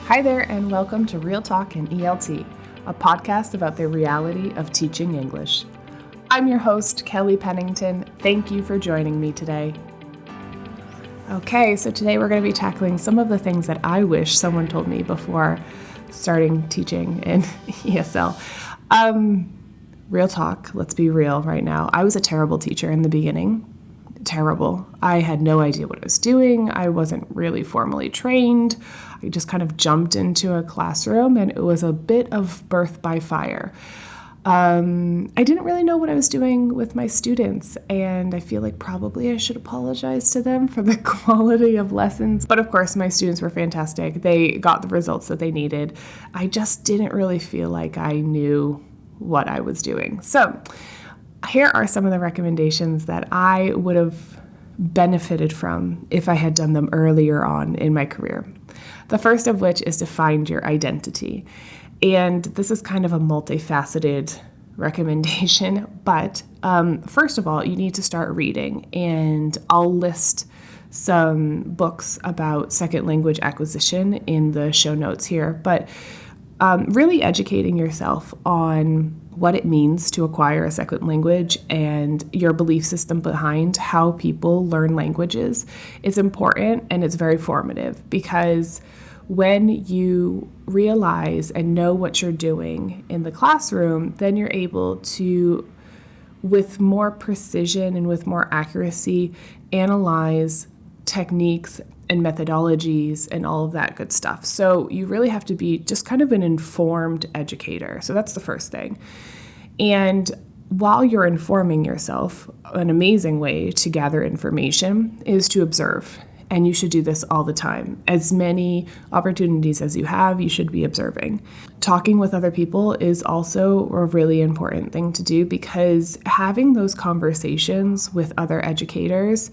Hi there, and welcome to Real Talk in ELT, a podcast about the reality of teaching English. I'm your host, Kelly Pennington. Thank you for joining me today. Okay, so today we're going to be tackling some of the things that I wish someone told me before starting teaching in ESL. Real talk, let's be real right now. I was a terrible teacher in the beginning. Terrible. I had no idea what I was doing. I wasn't really formally trained. I just kind of jumped into a classroom and it was a bit of birth by fire. I didn't really know what I was doing with my students, and I feel like probably I should apologize to them for the quality of lessons. But of course, my students were fantastic. They got the results that they needed. I just didn't really feel like I knew what I was doing. So here are some of the recommendations that I would have benefited from if I had done them earlier on in my career. The first of which is to find your identity. And this is kind of a multifaceted recommendation, but first of all, you need to start reading. And I'll list some books about second language acquisition in the show notes here, but really educating yourself on what it means to acquire a second language and your belief system behind how people learn languages is important, and it's very formative, because when you realize and know what you're doing in the classroom, then you're able to, with more precision and with more accuracy, analyze techniques and methodologies and all of that good stuff. So you really have to be just kind of an informed educator. So that's the first thing. And while you're informing yourself, an amazing way to gather information is to observe. And you should do this all the time. As many opportunities as you have, you should be observing. Talking with other people is also a really important thing to do, because having those conversations with other educators,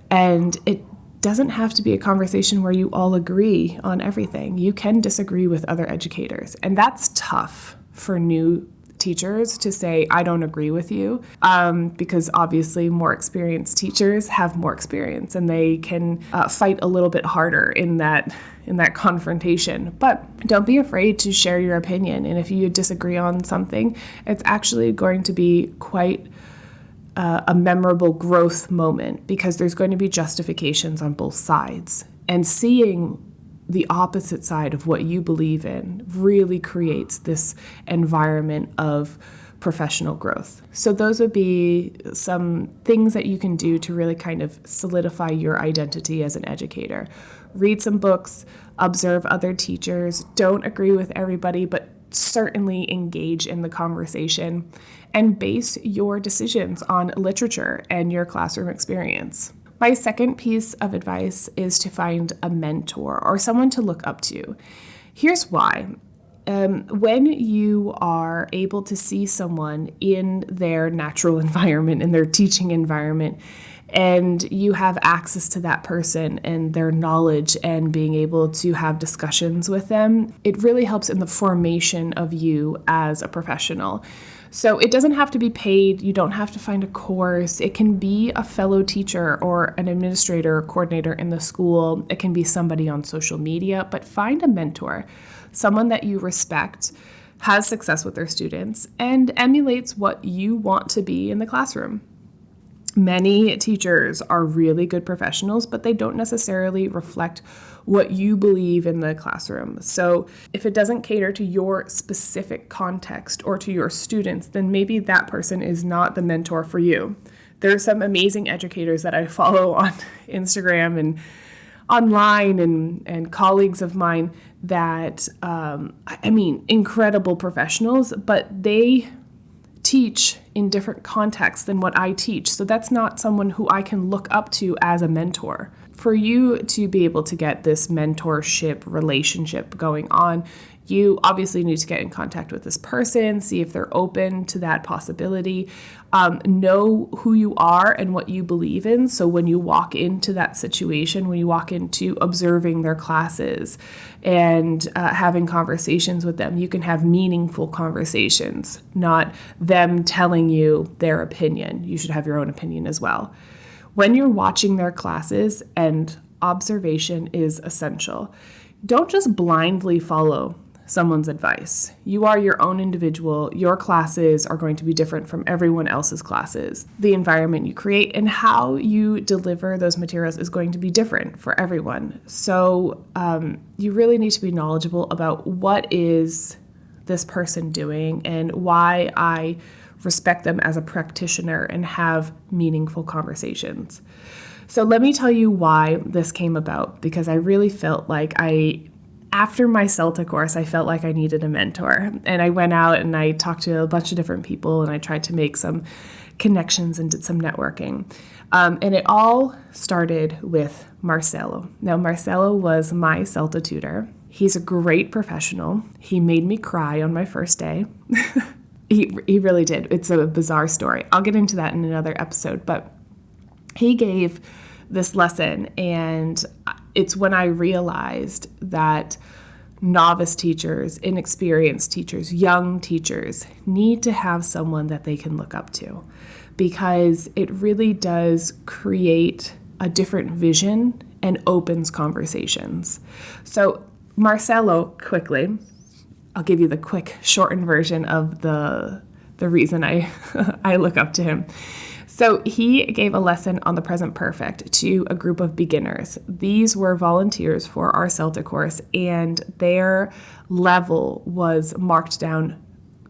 and it doesn't have to be a conversation where you all agree on everything. You can disagree with other educators, and that's tough for new teachers to say, I don't agree with you, because obviously more experienced teachers have more experience and they can fight a little bit harder in that confrontation. But don't be afraid to share your opinion, and if you disagree on something, it's actually going to be quite a memorable growth moment, because there's going to be justifications on both sides, and seeing the opposite side of what you believe in really creates this environment of professional growth. So those would be some things that you can do to really kind of solidify your identity as an educator. Read some books, observe other teachers, don't agree with everybody, but certainly engage in the conversation, and base your decisions on literature and your classroom experience. My second piece of advice is to find a mentor or someone to look up to. Here's why. When you are able to see someone in their natural environment, in their teaching environment, and you have access to that person and their knowledge and being able to have discussions with them, it really helps in the formation of you as a professional. So it doesn't have to be paid. You don't have to find a course. It can be a fellow teacher or an administrator or coordinator in the school. It can be somebody on social media, but find a mentor, someone that you respect, has success with their students, and emulates what you want to be in the classroom. Many teachers are really good professionals, but they don't necessarily reflect what you believe in the classroom. So if it doesn't cater to your specific context or to your students, then maybe that person is not the mentor for you. There are some amazing educators that I follow on Instagram and online, and colleagues of mine that, incredible professionals, but they teach in different contexts than what I teach. So that's not someone who I can look up to as a mentor. For you to be able to get this mentorship relationship going on, you obviously need to get in contact with this person, see if they're open to that possibility, know who you are and what you believe in. So when you walk into that situation, when you walk into observing their classes and having conversations with them, you can have meaningful conversations, not them telling you their opinion. You should have your own opinion as well. When you're watching their classes, and observation is essential, don't just blindly follow someone's advice. You are your own individual. Your classes are going to be different from everyone else's classes. The environment you create and how you deliver those materials is going to be different for everyone. So you really need to be knowledgeable about what is this person doing and why I respect them as a practitioner and have meaningful conversations. So let me tell you why this came about, because I really felt like after my CELTA course, I felt like I needed a mentor. And I went out and I talked to a bunch of different people and I tried to make some connections and did some networking. And it all started with Marcelo. Now, Marcelo was my CELTA tutor. He's a great professional. He made me cry on my first day. He really did. It's a bizarre story. I'll get into that in another episode, but he gave this lesson, and it's when I realized that novice teachers, inexperienced teachers, young teachers need to have someone that they can look up to, because it really does create a different vision and opens conversations. So Marcelo, quickly, I'll give you the quick shortened version of the reason I look up to him. So he gave a lesson on the present perfect to a group of beginners. These were volunteers for our CELTA course, and their level was marked down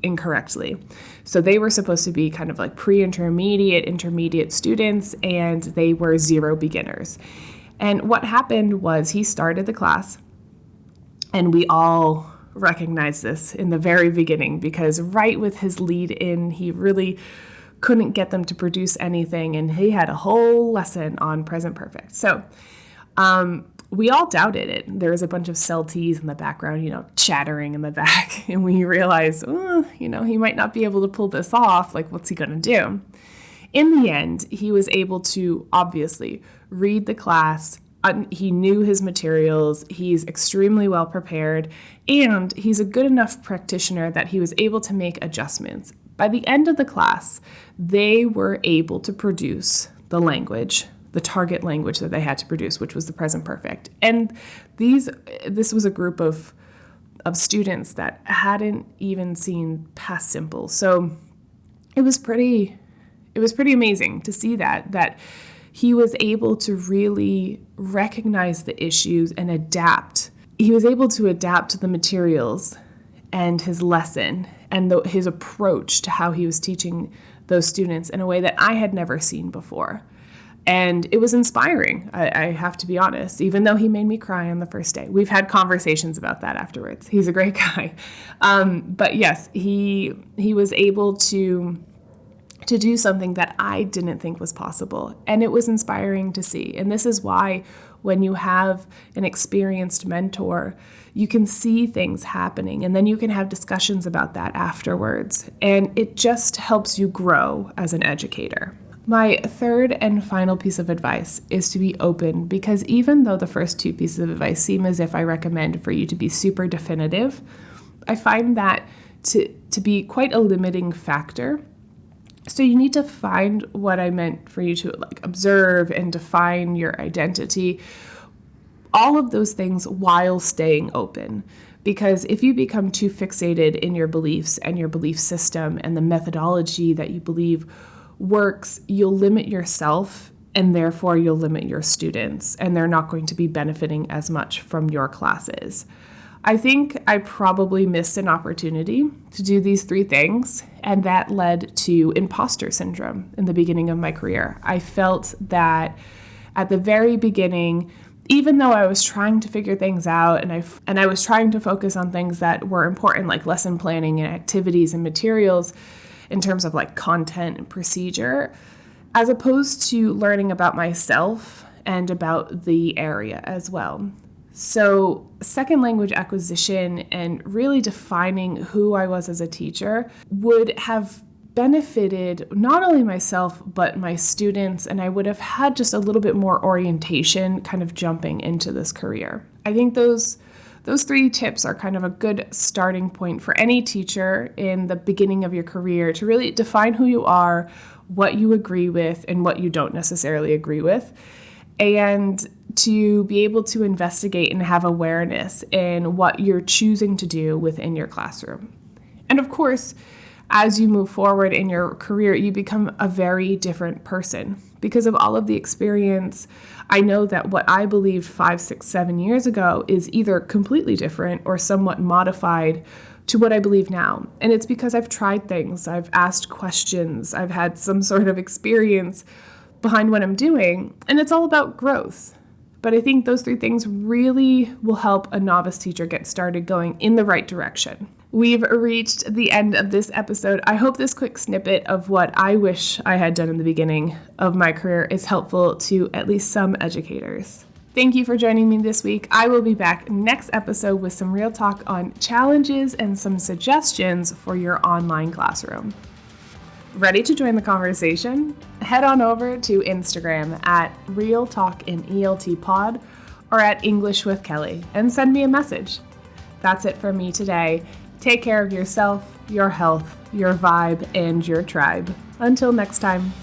incorrectly. So they were supposed to be kind of like pre-intermediate, intermediate students, and they were zero beginners. And what happened was he started the class, and we all recognized this in the very beginning, because right with his lead in, he really couldn't get them to produce anything, and he had a whole lesson on present perfect. So we all doubted it. There was a bunch of CELTs in the background, chattering in the back, and we realized, he might not be able to pull this off. Like, what's he going to do? In the end, he was able to obviously read the class. He knew his materials. He's extremely well prepared, and he's a good enough practitioner that he was able to make adjustments. By the end of the class, they were able to produce the language, the target language that they had to produce, which was the present perfect. And this was a group of students that hadn't even seen past simple. So it was pretty amazing to see that he was able to really recognize the issues and adapt. He was able to adapt to the materials and his lesson and his approach to how he was teaching those students in a way that I had never seen before. And it was inspiring, I have to be honest, even though he made me cry on the first day. We've had conversations about that afterwards. He's a great guy. But yes, he was able to do something that I didn't think was possible. And it was inspiring to see. And this is why when you have an experienced mentor, you can see things happening, and then you can have discussions about that afterwards. And it just helps you grow as an educator. My third and final piece of advice is to be open, because even though the first two pieces of advice seem as if I recommend for you to be super definitive, I find that to be quite a limiting factor. So you need to find what I meant for you to observe and define your identity, all of those things while staying open. Because if you become too fixated in your beliefs and your belief system and the methodology that you believe works, you'll limit yourself, and therefore you'll limit your students, and they're not going to be benefiting as much from your classes. I think I probably missed an opportunity to do these three things, and that led to imposter syndrome in the beginning of my career. I felt that at the very beginning, even though I was trying to figure things out and I was trying to focus on things that were important, like lesson planning and activities and materials in terms of content and procedure, as opposed to learning about myself and about the area as well. So second language acquisition and really defining who I was as a teacher would have benefited not only myself, but my students, and I would have had just a little bit more orientation kind of jumping into this career. I think those three tips are kind of a good starting point for any teacher in the beginning of your career to really define who you are, what you agree with, and what you don't necessarily agree with. And to be able to investigate and have awareness in what you're choosing to do within your classroom. And of course, as you move forward in your career, you become a very different person. Because of all of the experience, I know that what I believed 5, 6, 7 years ago is either completely different or somewhat modified to what I believe now. And it's because I've tried things, I've asked questions, I've had some sort of experience behind what I'm doing, and it's all about growth. But I think those 3 things really will help a novice teacher get started going in the right direction. We've reached the end of this episode. I hope this quick snippet of what I wish I had done in the beginning of my career is helpful to at least some educators. Thank you for joining me this week. I will be back next episode with some real talk on challenges and some suggestions for your online classroom. Ready to join the conversation? Head on over to Instagram at Real Talk in ELT Pod or at English with Kelly and send me a message. That's it from me today. Take care of yourself, your health, your vibe, and your tribe. Until next time.